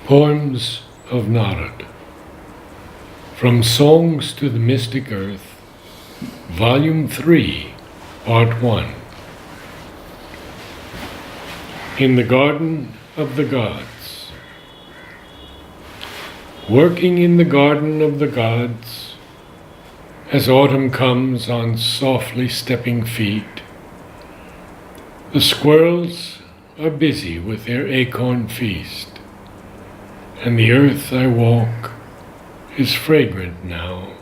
Poems of Narad. From Songs to the Mystic Earth, Volume 3, Part 1. In the Garden of the Gods. Working in the Garden of the Gods, as autumn comes on softly stepping feet, the squirrels are busy with their acorn feast. And the earth I walk is fragrant now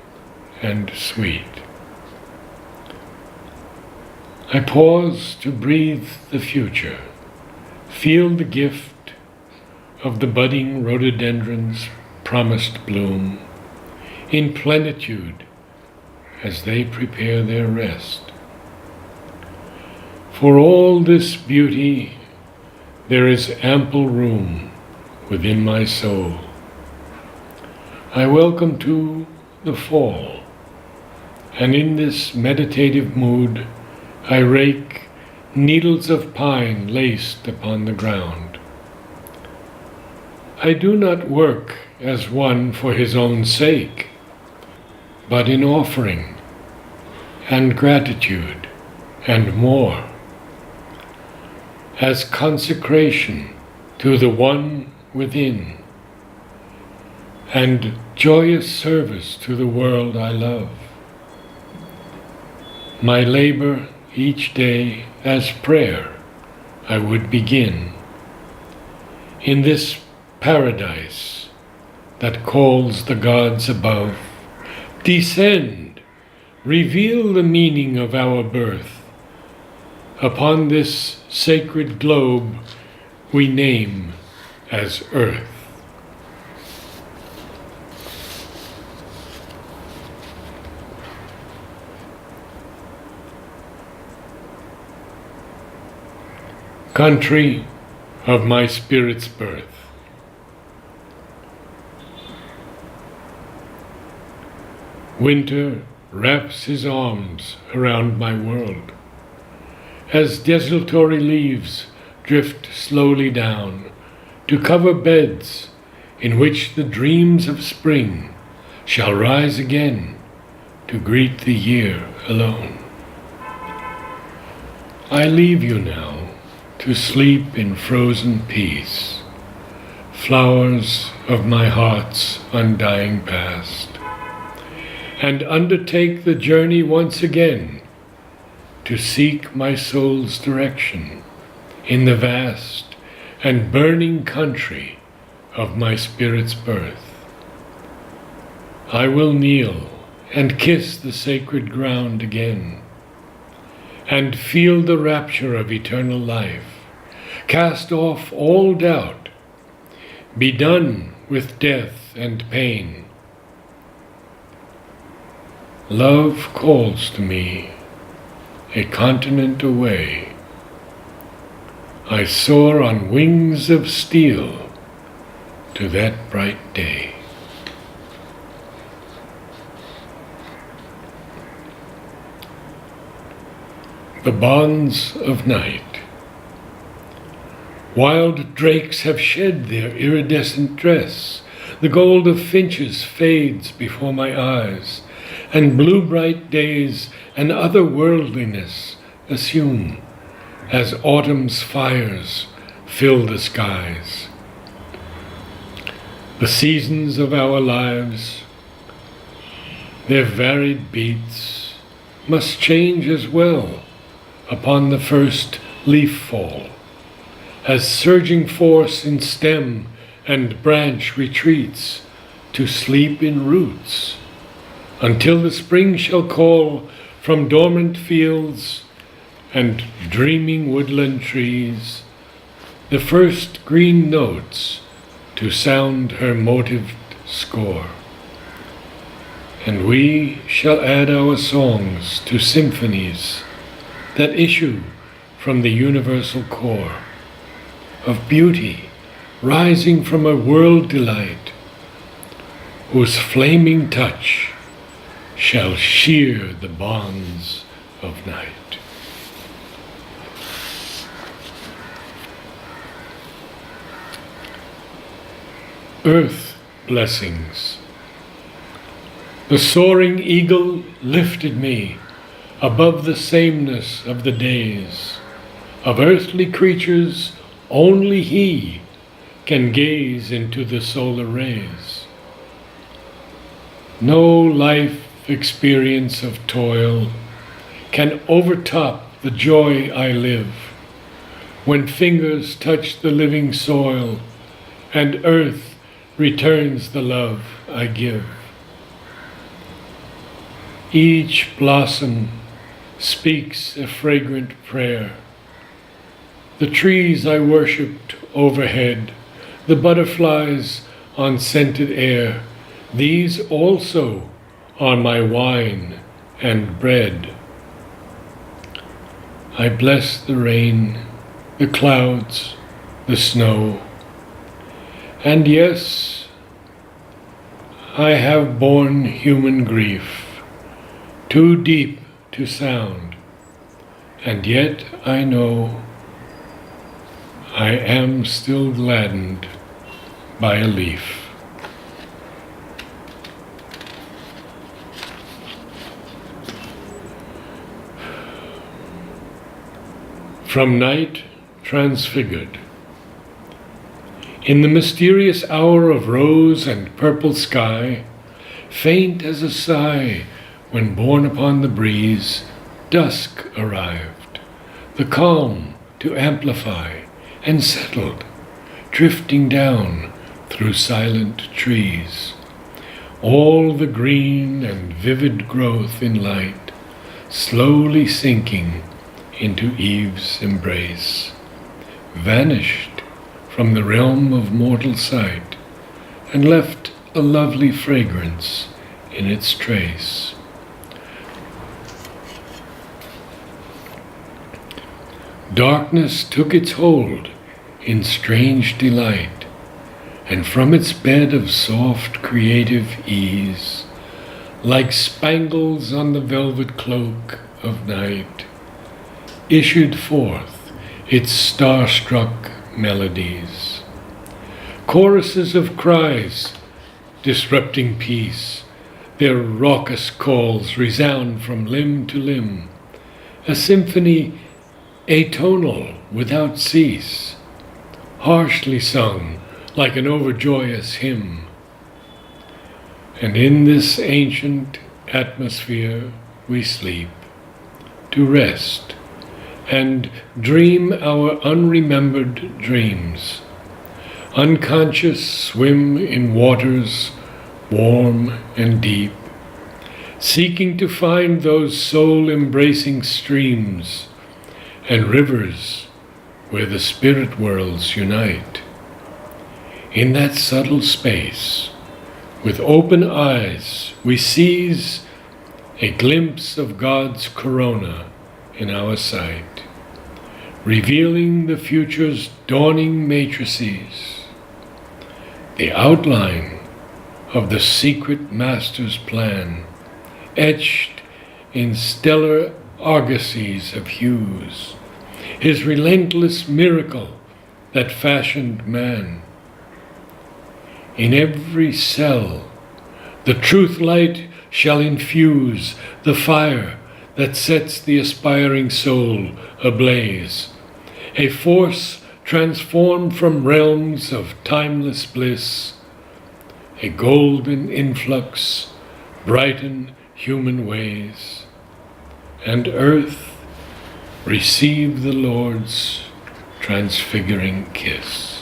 and sweet. I pause to breathe the future, feel the gift of the budding rhododendron's promised bloom, in plenitude as they prepare their rest. For all this beauty there is ample room within my soul. I welcome too the fall, and in this meditative mood I rake needles of pine laced upon the ground. I do not work as one for his own sake, but in offering and gratitude and more, as consecration to the one within, and joyous service to the world I love. My labor each day as prayer I would begin, in this paradise that calls the gods above. Descend, reveal the meaning of our birth. Upon this sacred globe we name as earth. Country of my spirit's birth. Winter wraps his arms around my world, as desultory leaves drift slowly down to cover beds in which the dreams of spring shall rise again to greet the year alone. I leave you now to sleep in frozen peace, flowers of my heart's undying past, and undertake the journey once again to seek my soul's direction in the vast and burning country of my spirit's birth. I will kneel and kiss the sacred ground again, and feel the rapture of eternal life, cast off all doubt, be done with death and pain. Love calls to me a continent away. I soar on wings of steel to that bright day. The bonds of night. Wild drakes have shed their iridescent dress. The gold of finches fades before my eyes, and blue bright days and other worldliness assume as autumn's fires fill the skies. The seasons of our lives, their varied beats, must change as well upon the first leaf fall, as surging force in stem and branch retreats to sleep in roots, until the spring shall call from dormant fields and dreaming woodland trees the first green notes to sound her motived score. And we shall add our songs to symphonies that issue from the universal core of beauty rising from a world delight, whose flaming touch shall shear the bonds of night. earth blessings. The soaring eagle lifted me above the sameness of the days. Of earthly creatures, only he can gaze into the solar rays. No life experience of toil can overtop the joy I live when fingers touch the living soil and earth returns the love I give. Each blossom speaks a fragrant prayer. The trees I worshipped overhead, the butterflies on scented air, these also are my wine and bread. I bless the rain, the clouds, the snow, and yes, I have borne human grief, too deep to sound, and yet I know I am still gladdened by a leaf. From Night Transfigured. In the mysterious hour of rose and purple sky, faint as a sigh when borne upon the breeze, dusk arrived, the calm to amplify, and settled, drifting down through silent trees. All the green and vivid growth in light, slowly sinking into Eve's embrace, vanished from the realm of mortal sight, and left a lovely fragrance in its trace. Darkness took its hold in strange delight, and from its bed of soft creative ease, like spangles on the velvet cloak of night, issued forth its star-struck melodies. Choruses of cries disrupting peace, their raucous calls resound from limb to limb, a symphony atonal without cease, harshly sung like an overjoyous hymn. And in this ancient atmosphere we sleep, to rest and dream our unremembered dreams, unconscious swim in waters warm and deep, seeking to find those soul-embracing streams and rivers where the spirit worlds unite. In that subtle space, with open eyes, we seize a glimpse of God's corona in our sight, revealing the future's dawning matrices, the outline of the secret master's plan, etched in stellar argosies of hues, his relentless miracle that fashioned man. In every cell, the truth light shall infuse the fire that sets the aspiring soul ablaze, a force transformed from realms of timeless bliss, a golden influx brighten human ways, and earth receive the Lord's transfiguring kiss.